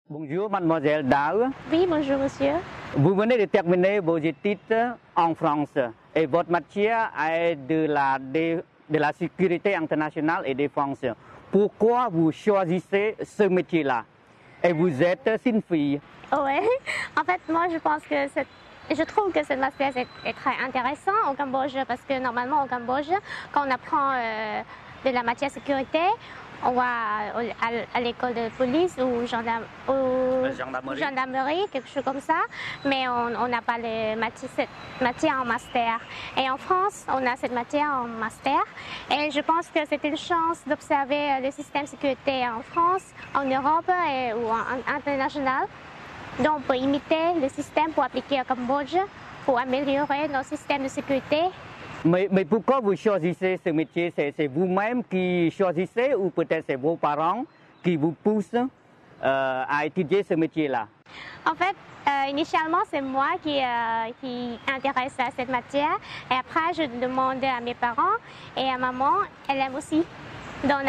Bonjour, mademoiselle Dao. Oui, bonjour monsieur. Vous venez de terminer vos études en France et votre matière est de la sécurité internationale et défense. Pourquoi vous choisissez ce métier-là? Et vous êtes une fille. Ouais. En fait, moi, je trouve que cette matière est très intéressant au Cambodge parce que normalement au Cambodge, quand on apprend de la matière sécurité, on va à l'école de police ou gendarmerie, quelque chose comme ça, mais on n'a pas cette matière en master. Et en France, on a cette matière en master. Et je pense que c'est une chance d'observer le système de sécurité en France, en Europe ou en international. Donc on peut imiter le système pour appliquer au Cambodge, pour améliorer nos systèmes de sécurité. Mais pourquoi vous choisissez ce métier? C'est vous-même qui choisissez ou peut-être c'est vos parents qui vous poussent à étudier ce métier-là? En fait, initialement, c'est moi qui intéresse à cette matière. Et après, je demande à mes parents et à maman, elle aime aussi. Donc,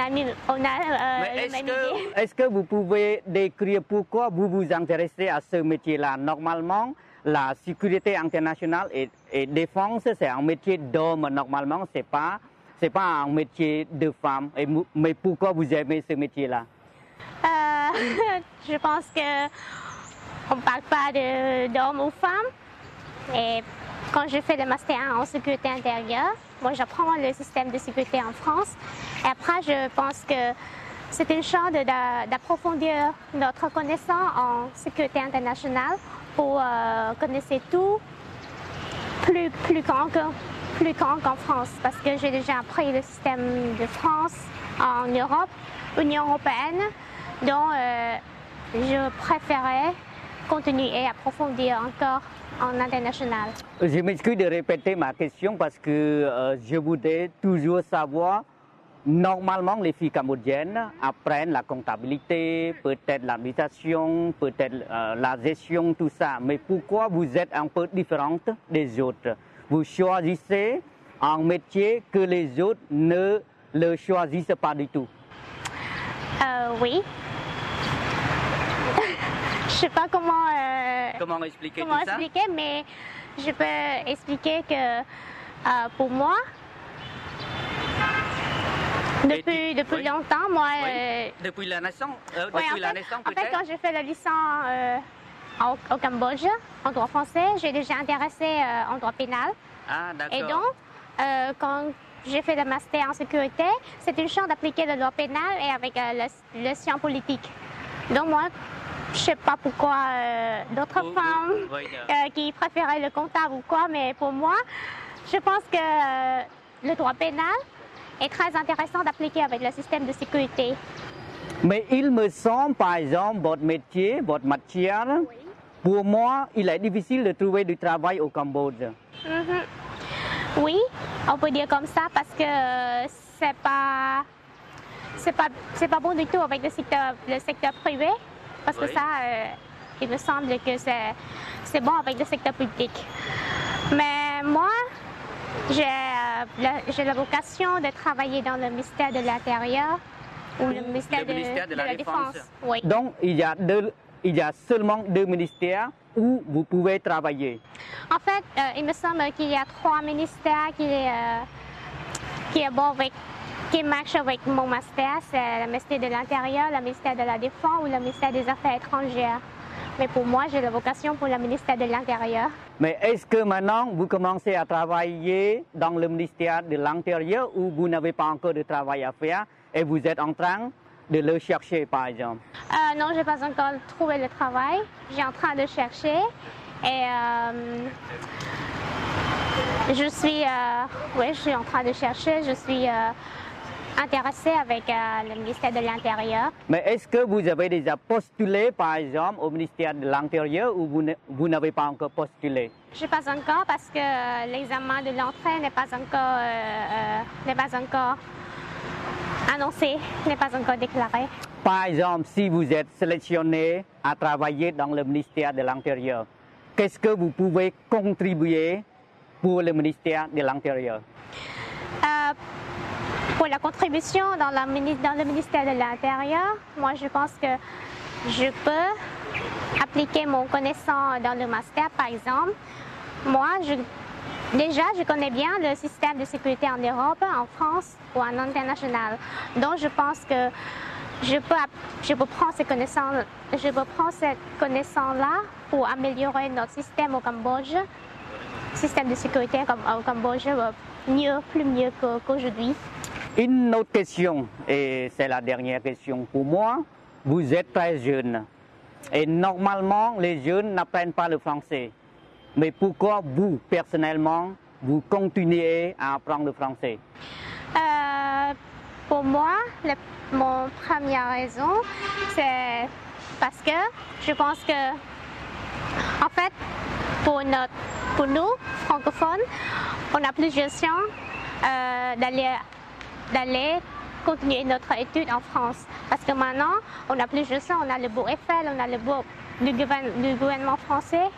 on a la même idée. Est-ce que vous pouvez décrire pourquoi vous vous intéressez à ce métier-là? Normalement, la sécurité internationale et défense, c'est un métier d'homme. Normalement, c'est pas un métier de femme. Mais pourquoi vous aimez ce métier-là? Je pense que on ne parle pas d'hommes ou femmes. Et quand je fais le master en sécurité intérieure, moi j'apprends le système de sécurité en France. Et après, je pense que c'est une chance d'approfondir notre connaissance en sécurité internationale pour connaître tout plus grand qu'en France. Parce que j'ai déjà appris le système de France en Europe, Union européenne. Donc, je préférais continuer et approfondir encore en international. Je m'excuse de répéter ma question parce que je voudrais toujours savoir, normalement les filles cambodgiennes apprennent la comptabilité, peut-être l'administration, peut-être la gestion, tout ça. Mais pourquoi vous êtes un peu différente des autres? Vous choisissez un métier que les autres ne le choisissent pas du tout. Oui. Je ne sais pas Comment expliquer tout ça? Mais je peux expliquer que pour moi, depuis longtemps, moi... Depuis la naissance, en fait, quand j'ai fait la licence au Cambodge, en droit français, j'ai déjà intéressé en droit pénal. Ah, d'accord. Et donc, quand j'ai fait le master en sécurité, c'est une chance d'appliquer le droit pénal et avec le science politique. Donc moi, je ne sais pas pourquoi d'autres femmes qui préféraient le comptable ou quoi, mais pour moi, je pense que le droit pénal est très intéressant d'appliquer avec le système de sécurité. Mais il me semble, par exemple, votre métier, votre matière, pour moi, il est difficile de trouver du travail au Cambodge. Oui, on peut dire comme ça parce que c'est pas bon du tout avec le secteur privé. Parce que ça, il me semble que c'est bon avec le secteur public. Mais moi, j'ai la vocation de travailler dans le ministère de l'Intérieur ou le ministère de la Défense. Oui. Donc, il y a seulement deux ministères où vous pouvez travailler. En fait, il me semble qu'il y a 3 ministères qui marchent avec mon master. C'est le ministère de l'Intérieur, le ministère de la Défense ou le ministère des Affaires étrangères. Mais pour moi, j'ai la vocation pour le ministère de l'Intérieur. Mais est-ce que maintenant, vous commencez à travailler dans le ministère de l'Intérieur ou vous n'avez pas encore de travail à faire et vous êtes en train de le chercher, par exemple? Non, je n'ai pas encore trouvé le travail. Je suis en train de chercher. Et je suis en train de chercher. Je suis intéressée avec le ministère de l'Intérieur. Mais est-ce que vous avez déjà postulé, par exemple, au ministère de l'Intérieur ou vous n'avez pas encore postulé? Je ne sais pas encore parce que l'examen de l'entrée n'est pas encore annoncé, n'est pas encore déclaré. Par exemple, si vous êtes sélectionné à travailler dans le ministère de l'Intérieur, qu'est-ce que vous pouvez contribuer pour le ministère de l'Intérieur? Pour la contribution dans le ministère de l'Intérieur, moi je pense que je peux appliquer mon connaissance dans le master, par exemple. Moi, déjà, je connais bien le système de sécurité en Europe, en France ou en international. Donc, je pense que je peux prendre cette connaissance-là pour améliorer notre système au Cambodge, système de sécurité au Cambodge, plus mieux qu'aujourd'hui. Une autre question, et c'est la dernière question pour moi. Vous êtes très jeune et normalement les jeunes n'apprennent pas le français. Mais pourquoi vous, personnellement, vous continuez à apprendre le français? Pour moi, mon première raison, c'est parce que je pense que, en fait, pour nous, francophones, on a plusieurs chances d'aller continuer notre étude en France. Parce que maintenant, on a plusieurs chances, on a le beau Eiffel, on a le beau du gouvernement français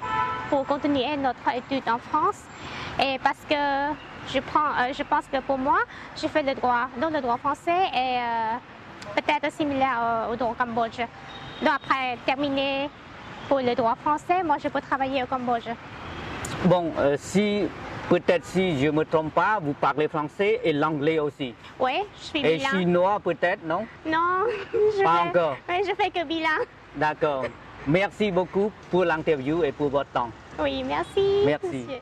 pour continuer notre étude en France. Et parce que je pense que pour moi, je fais le droit, donc le droit français est peut-être similaire au droit au Cambodge. Donc après terminer pour le droit français, moi je peux travailler au Cambodge. Bon, peut-être si je ne me trompe pas, vous parlez français et l'anglais aussi. Oui, je suis et bilingue. Et chinois peut-être, non? Non, encore. Oui, je fais que bilingue. D'accord. Merci beaucoup pour l'interview et pour votre temps. Oui, merci. Merci. Monsieur.